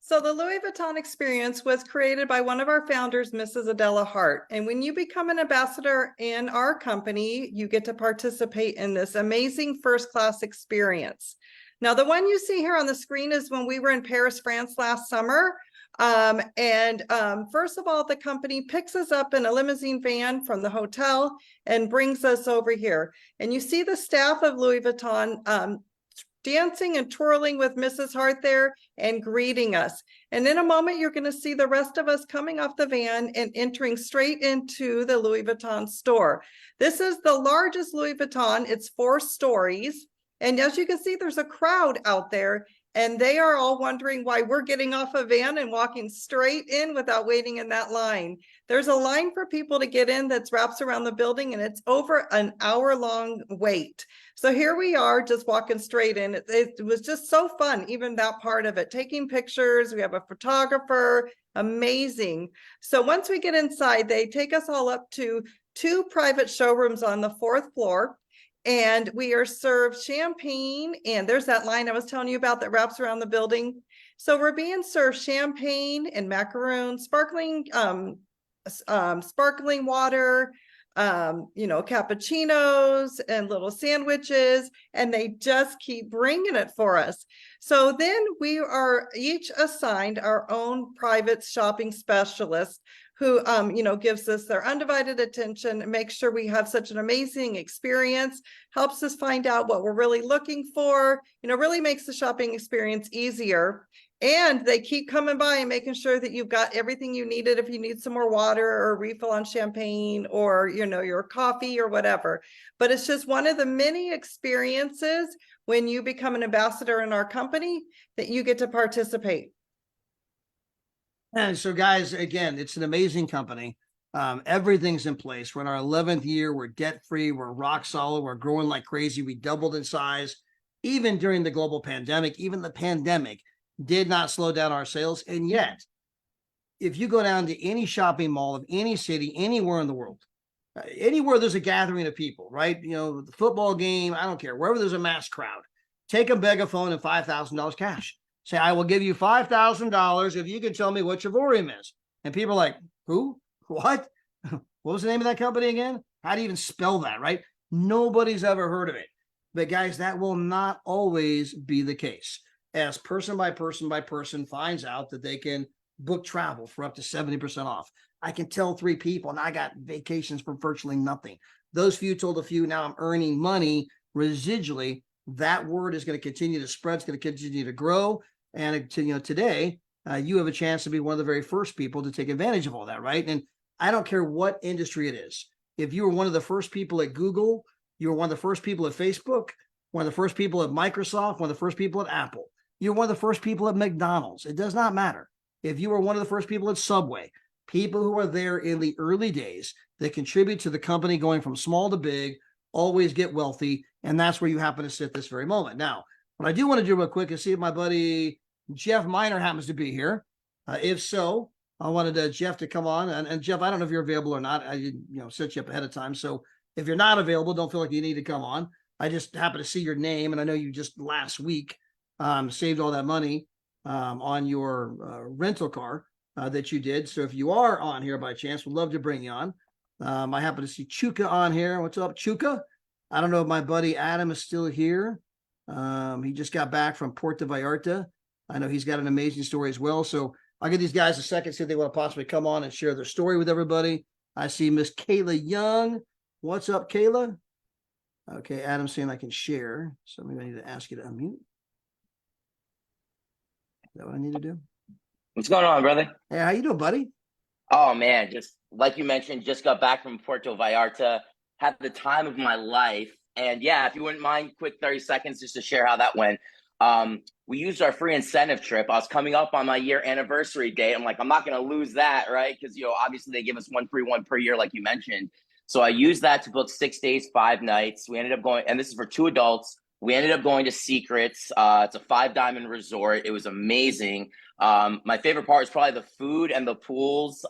So the Louis Vuitton experience was created by one of our founders, Mrs. Adela Hart. And when you become an ambassador in our company, you get to participate in this amazing first-class experience. Now, the one you see here on the screen is when we were in Paris, France last summer. First of all, the company picks us up in a limousine van from the hotel and brings us over here. And you see the staff of Louis Vuitton dancing and twirling with Mrs. Hart there and greeting us. And in a moment, you're going to see the rest of us coming off the van and entering straight into the Louis Vuitton store. This is the largest Louis Vuitton. It's 4 stories. And as you can see, there's a crowd out there, and they are all wondering why we're getting off a van and walking straight in without waiting in that line. There's a line for people to get in that wraps around the building, and it's over an hour-long wait. So here we are just walking straight in. It was just so fun, even that part of it, taking pictures. We have a photographer, amazing. So once we get inside, they take us all up to 2 private showrooms on the 4th floor. And we are served champagne, and there's that line I was telling you about that wraps around the building. So we're being served champagne and macaroons, sparkling water, cappuccinos and little sandwiches, and they just keep bringing it for us. So then we are each assigned our own private shopping specialist who, gives us their undivided attention and makes sure we have such an amazing experience, helps us find out what we're really looking for, really makes the shopping experience easier. And they keep coming by and making sure that you've got everything you needed if you need some more water or a refill on champagne or, your coffee or whatever. But it's just one of the many experiences when you become an ambassador in our company that you get to participate. And so, guys, again, it's an amazing company. Everything's in place. We're in our 11th year. We're debt-free. We're rock solid. We're growing like crazy. We doubled in size, even during the global pandemic. Even the pandemic did not slow down our sales. And yet, if you go down to any shopping mall of any city, anywhere in the world, anywhere there's a gathering of people, right? You know, the football game, I don't care, wherever there's a mass crowd, take a megaphone and $5,000 cash. Say, I will give you $5,000 if you can tell me what Travorium is. And people are like, who? What? What was the name of that company again? How do you even spell that, right? Nobody's ever heard of it. But guys, that will not always be the case. As person by person by person finds out that they can book travel for up to 70% off. I can tell 3 people and I got vacations for virtually nothing. Those few told a few, now I'm earning money residually. That word is going to continue to spread. It's going to continue to grow. And today, you have a chance to be one of the very first people to take advantage of all that, right? And I don't care what industry it is. If you were one of the first people at Google, you were one of the first people at Facebook, one of the first people at Microsoft, one of the first people at Apple, you're one of the first people at McDonald's. It does not matter. If you were one of the first people at Subway, people who are there in the early days that contribute to the company going from small to big, always get wealthy. And that's where you happen to sit this very moment. Now, what I do want to do real quick is see if my buddy Jeff Miner happens to be here. If so, I wanted Jeff to come on. And Jeff, I don't know if you're available or not. I didn't set you up ahead of time. So if you're not available, don't feel like you need to come on. I just happen to see your name. And I know you just last week saved all that money on your rental car that you did. So if you are on here by chance, we'd love to bring you on. I happen to see Chuka on here. What's up, Chuka? I don't know if my buddy Adam is still here. He just got back from Puerto Vallarta. I know he's got an amazing story as well. So I'll give these guys a second, see if they want to possibly come on and share their story with everybody. I see Miss Kayla Young. What's up, Kayla? Okay, Adam's saying I can share. So maybe I need to ask you to unmute. Is that what I need to do? What's going on, brother? Hey, how you doing, buddy? Oh man, just like you mentioned, just got back from Puerto Vallarta, had the time of my life. And yeah, if you wouldn't mind, quick 30 seconds just to share how that went. We used our free incentive trip. I was coming up on my year anniversary date. I'm like, I'm not going to lose that, right? Because, obviously they give us one free one per year, like you mentioned. So I used that to book 6 days, 5 nights. We ended up going, and this is for 2 adults. We ended up going to Secrets. It's a 5-diamond resort. It was amazing. My favorite part is probably the food and the pools,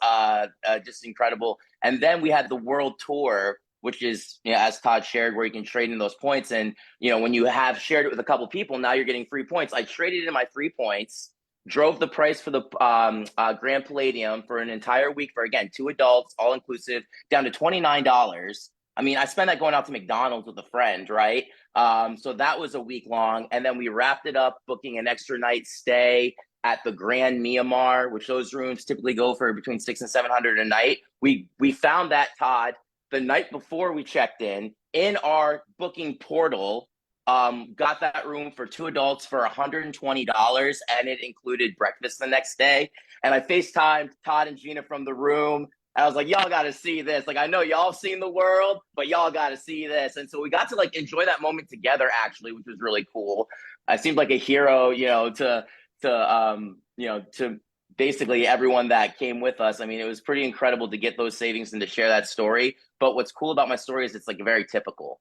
just incredible. And then we had the world tour, which is, as Todd shared, where you can trade in those points. And, when you have shared it with a couple people, now you're getting free points. I traded in my free points, drove the price for the Grand Palladium for an entire week for, again, 2 adults, all inclusive, down to $29. I mean, I spent that going out to McDonald's with a friend, right? So that was a week long. And then we wrapped it up booking an extra night stay at the Grand Myanmar, which those rooms typically go for between $600 and $700 a night. We found that, Todd, the night before we checked in our booking portal, got that room for 2 adults for $120, and it included breakfast the next day. And I FaceTimed Todd and Gina from the room. And I was like, y'all got to see this. Like, I know y'all have seen the world, but y'all got to see this. And so we got to enjoy that moment together, actually, which was really cool. I seemed like a hero, to basically everyone that came with us. I mean, it was pretty incredible to get those savings and to share that story. But what's cool about my story is it's very typical.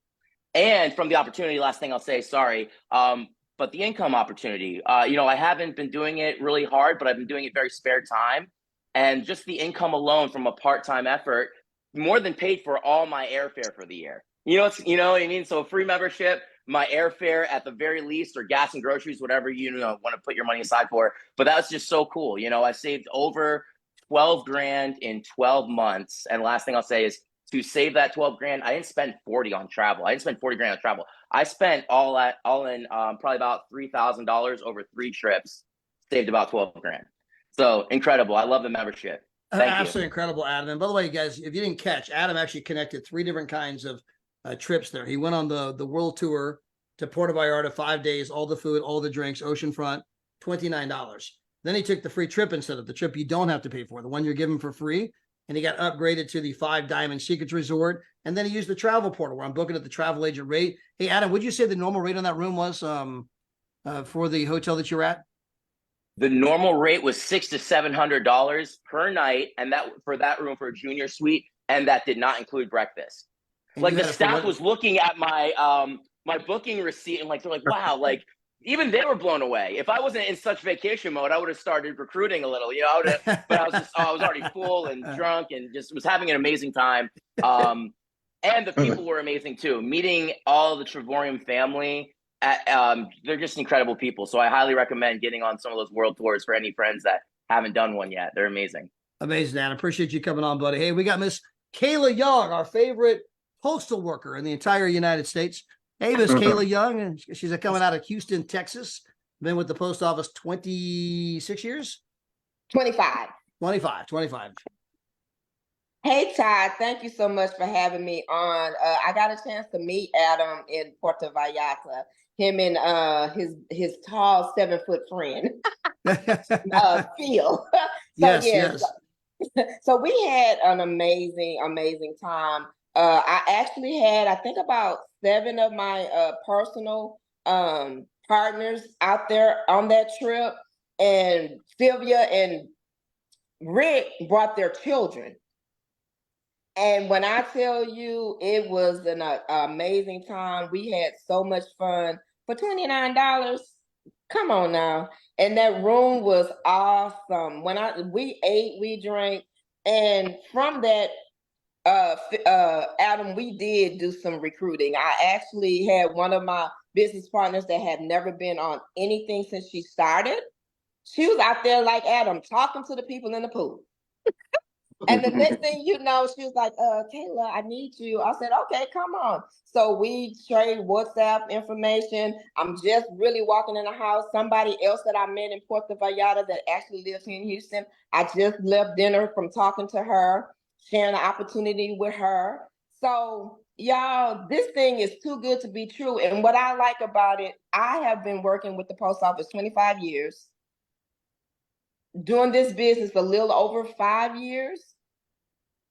And from the opportunity, last thing I'll say, sorry, but the income opportunity, I haven't been doing it really hard, but I've been doing it very spare time. And just the income alone from a part-time effort more than paid for all my airfare for the year. You know what I mean? So free membership, my airfare at the very least, or gas and groceries, whatever want to put your money aside for. But that's just so cool. I saved over 12 grand in 12 months. And last thing I'll say is to save that 12 grand, I didn't spend 40 on travel. I didn't spend 40 grand on travel. I spent all in probably about $3,000 over 3 trips, saved about 12 grand. So incredible. I love the membership. Thank you. Absolutely incredible, Adam. And by the way, guys, if you didn't catch, Adam actually connected 3 different kinds of trips there. He went on the world tour to Puerto Vallarta, 5 days, all the food, all the drinks, oceanfront, $29. Then he took the free trip instead of the trip you don't have to pay for, the one you're given for free. And he got upgraded to the 5-diamond Secrets Resort. And then he used the travel portal where I'm booking at the travel agent rate. Hey, Adam, would you say the normal rate on that room was for the hotel that you're at? The normal rate was $600 to $700 per night, and that for that room for a junior suite, and that did not include breakfast. And the staff was looking at my my booking receipt and they're like, wow, even they were blown away. If I wasn't in such vacation mode, I would have started recruiting a little, I would have, but I was already full and drunk and just was having an amazing time. And the people were amazing too. Meeting all the Travorium family, they're just incredible people. So I highly recommend getting on some of those world tours for any friends that haven't done one yet. They're amazing. Amazing, Dan. Appreciate you coming on, buddy. Hey, we got Miss Kayla Young, our favorite postal worker in the entire United States. Hey, Miss Kayla Young, and she's coming out of Houston, Texas. Been with the post office 26 years? 25. 25. Hey, Todd, thank you so much for having me on. I got a chance to meet Adam in Puerto Vallarta, him and his tall 7-foot friend, Phil. Yes. So we had an amazing time. I actually had, I think, about 7 of my personal partners out there on that trip, and Sylvia and Rick brought their children. And when I tell you, it was an amazing time. We had so much fun for $29. Come on now. And that room was awesome. We ate, we drank, and from that, Adam, we did do some recruiting. I actually had one of my business partners that had never been on anything since she started. She was out there like Adam, talking to the people in the pool. And the next thing you know, she was like, Kayla, I need you. I said, okay, come on. So we trade WhatsApp information. I'm just really walking in the house. Somebody else that I met in Puerto Vallarta that actually lives here in Houston, I just left dinner from talking to her, sharing the opportunity with her. So y'all, this thing is too good to be true. And what I like about it, I have been working with the post office 25 years. Doing this business a little over 5 years.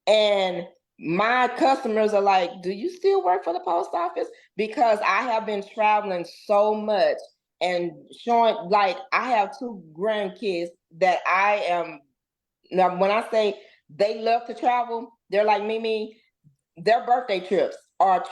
And my customers are like, do you still work for the post office? Because I have been traveling so much and showing, like, I have 2 grandkids that I am, now when I say they love to travel, they're like Mimi, their birthday trips are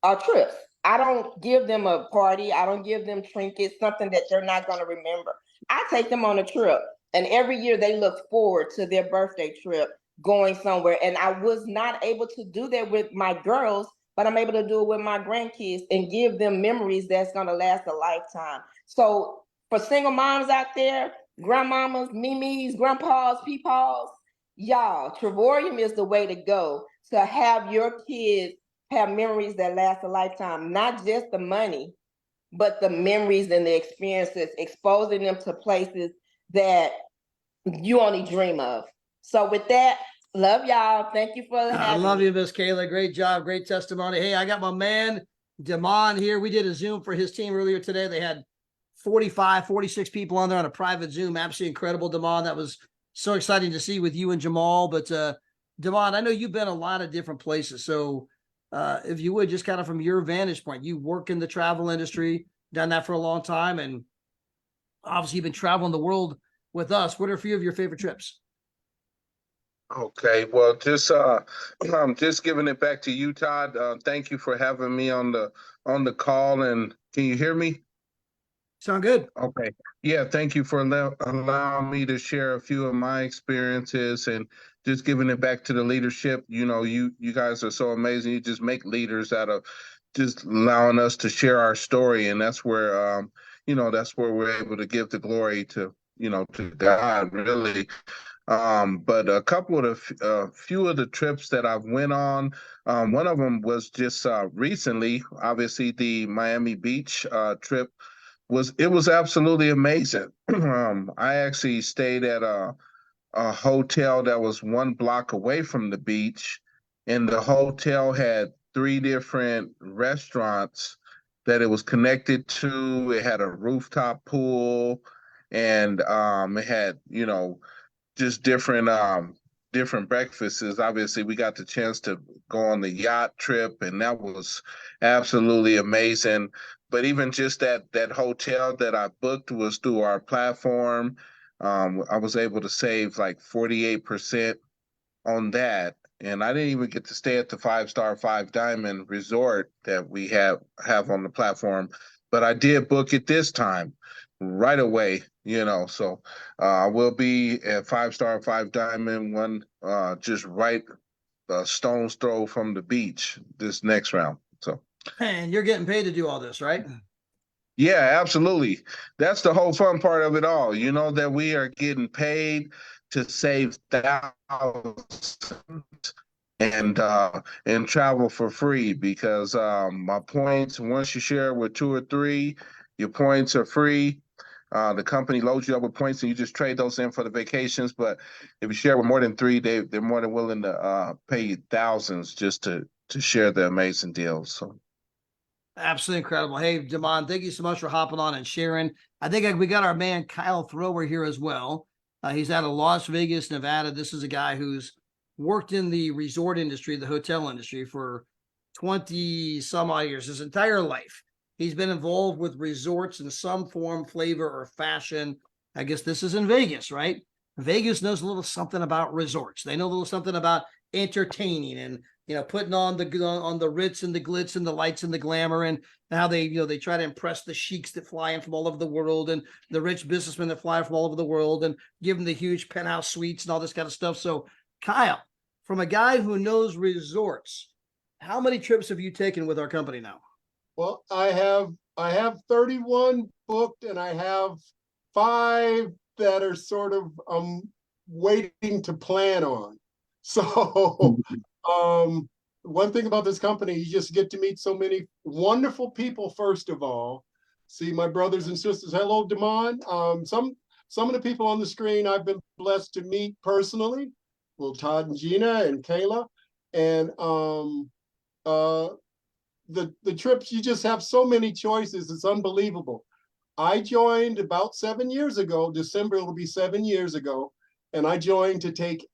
trips. I don't give them a party. I don't give them trinkets, something that they're not going to remember. I take them on a trip. And every year they look forward to their birthday trip going somewhere. And I was not able to do that with my girls, but I'm able to do it with my grandkids and give them memories that's going to last a lifetime. So for single moms out there, grandmamas, mimis, grandpas, peepaws, y'all, Travorium is the way to go to have your kids have memories that last a lifetime, not just the money, but the memories and the experiences, exposing them to places that you only dream of. So with that, love y'all. Thank you for having me. I love you, Miss Kayla. Great job. Great testimony. Hey, I got my man, Damon here. We did a Zoom for his team earlier today. They had 45, 46 people on there on a private Zoom. Absolutely incredible, Damon. That was so exciting to see with you and Jamal. But Damon, I know you've been a lot of different places. So if you would, just kind of from your vantage point, you work in the travel industry, done that for a long time, and obviously you've been traveling the world with us. What are a few of your favorite trips? Okay, well, I'm just giving it back to you, Todd. Thank you for having me on the call. And can you hear me? Sound good? Okay. Yeah, thank you for allowing me to share a few of my experiences and just giving it back to the leadership. You guys are so amazing. You just make leaders out of just allowing us to share our story, and that's where that's where we're able to give the glory to to God, really. But a couple of few of the trips that I've went on, one of them was just recently, obviously the Miami Beach trip was absolutely amazing. I actually stayed at a hotel that was 1 block away from the beach, and the hotel had 3 different restaurants that it was connected to. It had a rooftop pool, and it had just different breakfasts. Obviously, we got the chance to go on the yacht trip, and that was absolutely amazing. But even just that hotel that I booked was through our platform. I was able to save like 48% on that. And I didn't even get to stay at the 5-star 5 Diamond resort that we have on the platform. but I did book it this time right away, so I will be at 5-star, 5 diamond, one just right a stone's throw from the beach this next round. So, And you're getting paid to do all this, right? yeah, absolutely. That's the whole fun part of it all. That we are getting paid to save thousands and travel for free because my points, once you share with 2 or 3, your points are free. The company loads you up with points and you just trade those in for the vacations. But if you share with more than 3, they're more than willing to pay you thousands just to share the amazing deals. So Absolutely incredible. Hey, Damon, thank you so much for hopping on and sharing. I think we got our man Kyle Thrower here as well. He's out of Las Vegas, Nevada. This is a guy who's worked in the resort industry, the hotel industry for 20 some odd years, his entire life. He's been involved with resorts in some form, flavor, or fashion. I guess this is in Vegas, right? Vegas knows a little something about resorts. They know a little something about entertaining and putting on the Ritz and the glitz and the lights and the glamour, and how they they try to impress the sheiks that fly in from all over the world and the rich businessmen that fly from all over the world and give them the huge penthouse suites and all this kind of stuff. So, Kyle, from a guy who knows resorts, how many trips have you taken with our company now? Well, I have 31 booked, and I have 5 that are sort of waiting to plan on. So one thing about this company, you just get to meet so many wonderful people, first of all. See my brothers and sisters. Hello, Damon. Some of the people on the screen I've been blessed to meet personally. Well, Todd and Gina and Kayla. And the trips, you just have so many choices. It's unbelievable. I joined about 7 years ago. December will be 7 years ago. And I joined to take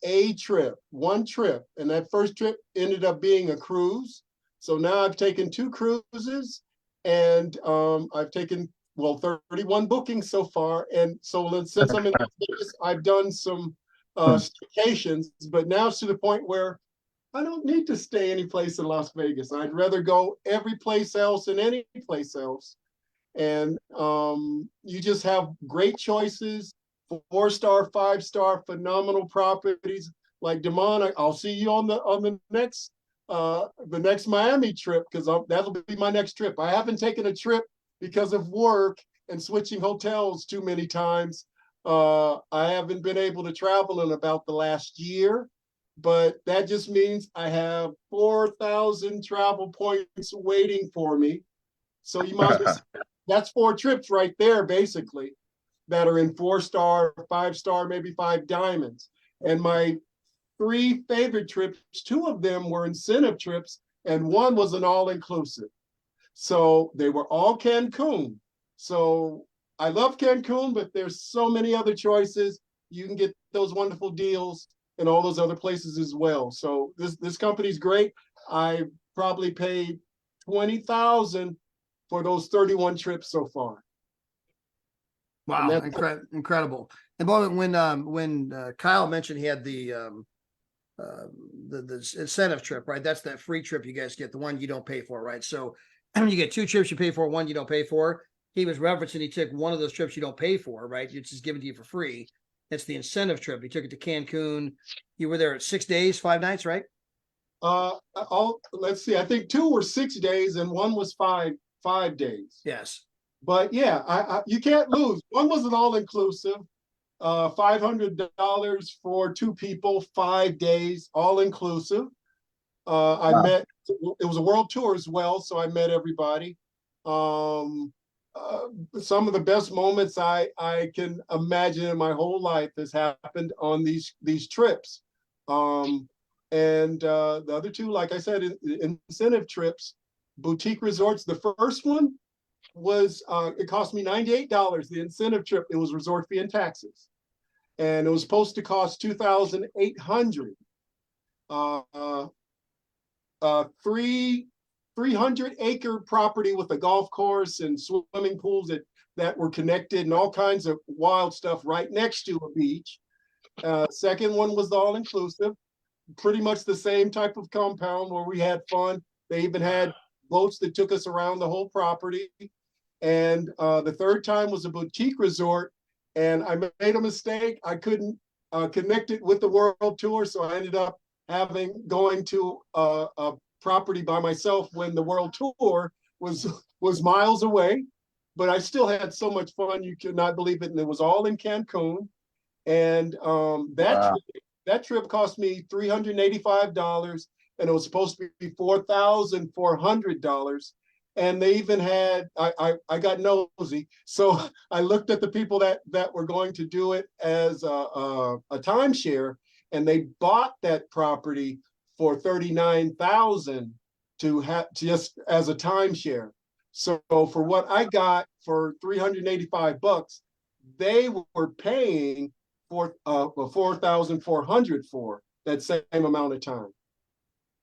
one trip. And that first trip ended up being a cruise. So now I've taken 2 cruises, and I've taken, 31 bookings so far. And so since I'm in Vegas, I've done some staycations, but now it's to the point where I don't need to stay any place in Las Vegas. I'd rather go every place else and any place else. And you just have great choices. 4-star, 5-star, phenomenal properties. Like Damon, I'll see you on the next Miami trip, because that'll be my next trip. I haven't taken a trip because of work and switching hotels too many times. I haven't been able to travel in about the last year, but that just means I have 4,000 travel points waiting for me. So you might as well say, that's 4 trips right there, basically, that are in 4-star, 5-star, maybe 5 diamonds. And my 3 favorite trips, 2 of them were incentive trips, and 1 was an all-inclusive. So they were all Cancun. So I love Cancun, but there's so many other choices. You can get those wonderful deals in all those other places as well. So this company's great. I probably paid $20,000 for those 31 trips so far. Wow, incredible. And boy, when Kyle mentioned he had the incentive trip, right? That's that free trip you guys get, the one you don't pay for, right? So you get 2 trips you pay for, 1 you don't pay for. He was referencing he took one of those trips you don't pay for, right? It's just given to you for free. It's the incentive trip. He took it to Cancun. You were there 6 days, 5 nights, right? Let's see. I think 2 were 6 days and 1 was 5 days. Yes. But yeah, you can't lose. 1 was an all-inclusive, $500 for 2 people, 5 days, all-inclusive. I met, it was a world tour as well, so I met everybody. Some of the best moments I can imagine in my whole life has happened on these trips. And the other 2, like I said, incentive trips, boutique resorts. The first one was it cost me $98. The incentive trip, it was resort fee and taxes, and it was supposed to cost $2,800. 300-acre property with a golf course and swimming pools that were connected, and all kinds of wild stuff right next to a beach. Second one was all-inclusive, pretty much the same type of compound where we had fun. They even had boats that took us around the whole property. And the third time was a boutique resort, and I made a mistake. I couldn't connect it with the world tour, so I ended up going to a property by myself when the world tour was miles away. But I still had so much fun, you could not believe it. And it was all in Cancun. And that trip cost me $385, and it was supposed to be $4,400. And they even had, I got nosy, so I looked at the people that were going to do it as a timeshare, and they bought that property for $39,000 to have just as a timeshare. So for what I got for $385, they were paying for $4,400 for that same amount of time.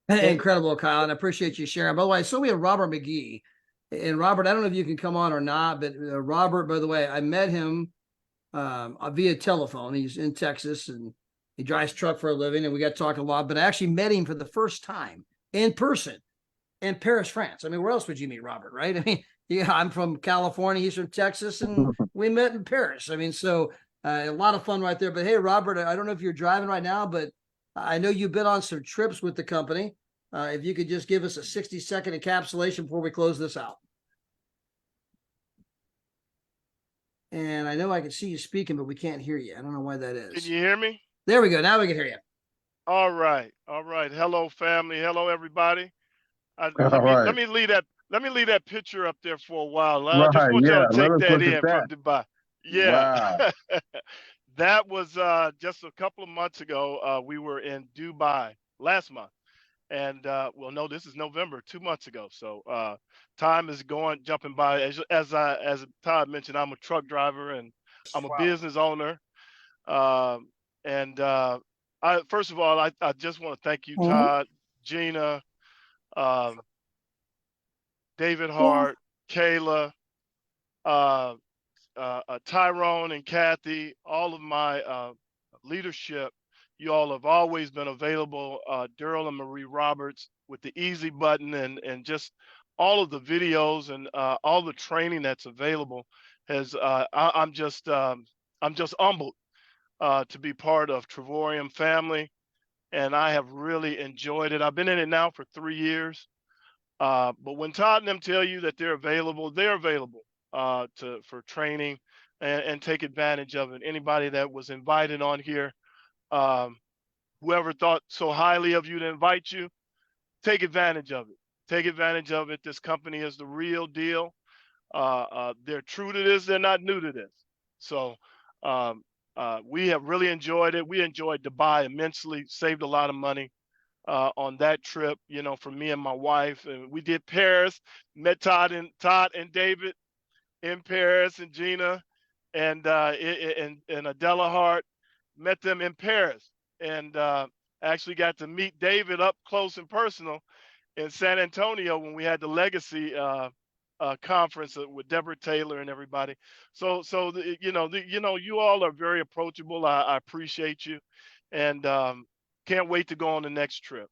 Incredible, Kyle, and I appreciate you sharing. By the way, so we have Robert McGee, and Robert, I don't know if you can come on or not, but Robert, by the way, I met him via telephone. He's in Texas and he drives truck for a living, and we got talking a lot. But I actually met him for the first time in person in Paris, France. I mean, where else would you meet Robert, right? I mean, yeah, I'm from California, he's from Texas, and we met in Paris. I mean, so a lot of fun right there. But hey, Robert, I don't know if you're driving right now, but I know you've been on some trips with the company. If you could just give us a 60-second encapsulation before we close this out. And I know I can see you speaking, but we can't hear you. I don't know why that is. Can you hear me? There we go. Now we can hear you. All right. All right. Hello, family. Hello, everybody. Let me leave that picture up there for a while. I just want y'all to take that in from Dubai. Yeah. Wow. That was just a couple of months ago. We were in Dubai last month. And well, no, this is November, 2 months ago. So time is jumping by. As Todd mentioned, I'm a truck driver and I'm a business owner. First of all, I just want to thank you, Todd, Gina, David Hart, Kayla, Tyrone and Kathy, all of my leadership. You all have always been available. Daryl and Marie Roberts with the easy button and just all of the videos and all the training that's available has I'm just humbled to be part of Travorium family, and I have really enjoyed it. I've been in it now for 3 years, but when Todd and them tell you that they're available for training and take advantage of it. Anybody that was invited on here, whoever thought so highly of you to invite you, take advantage of it. Take advantage of it. This company is the real deal. They're true to this. They're not new to this. So we have really enjoyed it. We enjoyed Dubai immensely, saved a lot of money on that trip, for me and my wife. And we did Paris, met Todd and David in Paris, and Gina and Adela Hart, met them in Paris, and actually got to meet David up close and personal in San Antonio when we had the Legacy conference with Deborah Taylor and everybody. So you all are very approachable. I appreciate you, and can't wait to go on the next trip.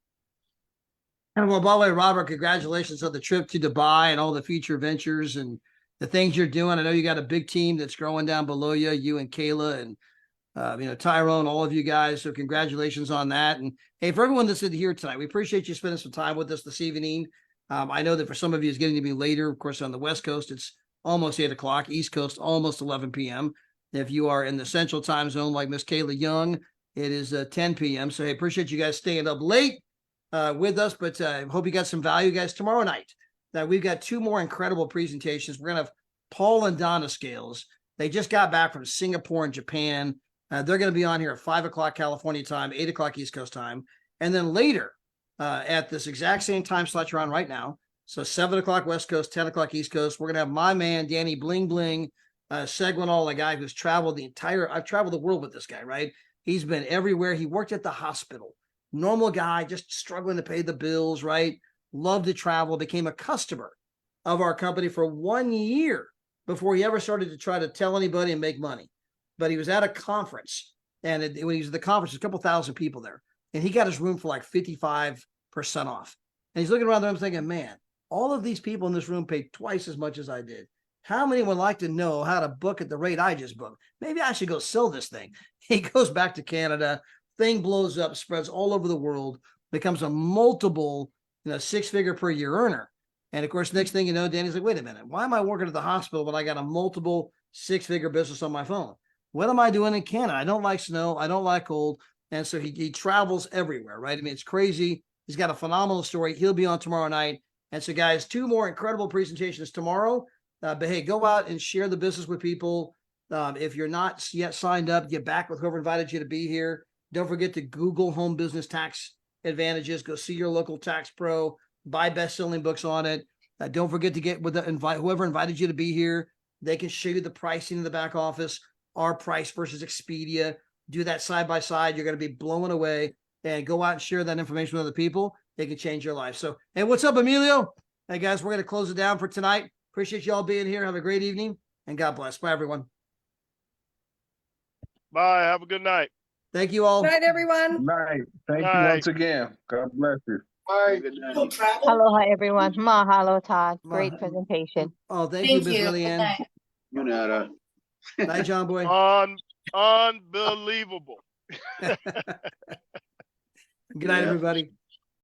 And well, by the way, Robert, congratulations on the trip to Dubai and all the future ventures and the things you're doing. I know you got a big team that's growing down below you, you and Kayla and Tyrone, all of you guys. So congratulations on that. And hey, for everyone that's in here tonight, we appreciate you spending some time with us this evening. I know that for some of you, it's getting to be later. Of course, on the West Coast, it's almost 8 o'clock. East Coast, almost 11 p.m. If you are in the Central Time Zone like Miss Kayla Young, it is 10 p.m. So I appreciate you guys staying up late with us. But I hope you got some value, guys. Tomorrow night, we've got 2 more incredible presentations. We're going to have Paul and Donna Scales. They just got back from Singapore and Japan. They're going to be on here at 5 o'clock California time, 8 o'clock East Coast time. And then later at this exact same time slot you're on right now, so 7 o'clock West Coast, 10 o'clock East Coast, we're going to have my man, Danny Bling Bling, Seguinall, a guy who's traveled I've traveled the world with this guy, right? He's been everywhere. He worked at the hospital. Normal guy, just struggling to pay the bills, right? Loved to travel, became a customer of our company for 1 year before he ever started to try to tell anybody and make money. But he was at a conference, and when he was at the conference, there's a couple thousand people there, and he got his room for like 55% off. And he's looking around the room thinking, man, all of these people in this room paid twice as much as I did. How many would like to know how to book at the rate I just booked? Maybe I should go sell this thing. He goes back to Canada, thing blows up, spreads all over the world, becomes a multiple, 6-figure per year earner. And of course, next thing you know, Danny's like, wait a minute, why am I working at the hospital when I got a multiple 6-figure business on my phone? What am I doing in Canada? I don't like snow. I don't like cold. And so he travels everywhere, right? I mean, it's crazy. He's got a phenomenal story. He'll be on tomorrow night. And so, guys, 2 more incredible presentations tomorrow. But hey, go out and share the business with people. If you're not yet signed up, get back with whoever invited you to be here. Don't forget to Google home business tax advantages. Go see your local tax pro. Buy best-selling books on it. Don't forget to get with whoever invited you to be here. They can show you the pricing in the back office, our price versus Expedia. Do that side by side. You're going to be blown away. And go out and share that information with other people. They can change your life. So, hey, what's up, Emilio? Hey, guys, we're going to close it down for tonight. Appreciate you all being here. Have a great evening, and God bless. Bye, everyone. Bye. Have a good night. Thank you all. Good night, everyone. Night. Thank you Night. once again. God bless you. Bye. Aloha, everyone. Mahalo, Todd. Great Mahalo. presentation. Oh, thank you, Miss Lily Ann. Night, John Boy. Unbelievable. Good night, everybody.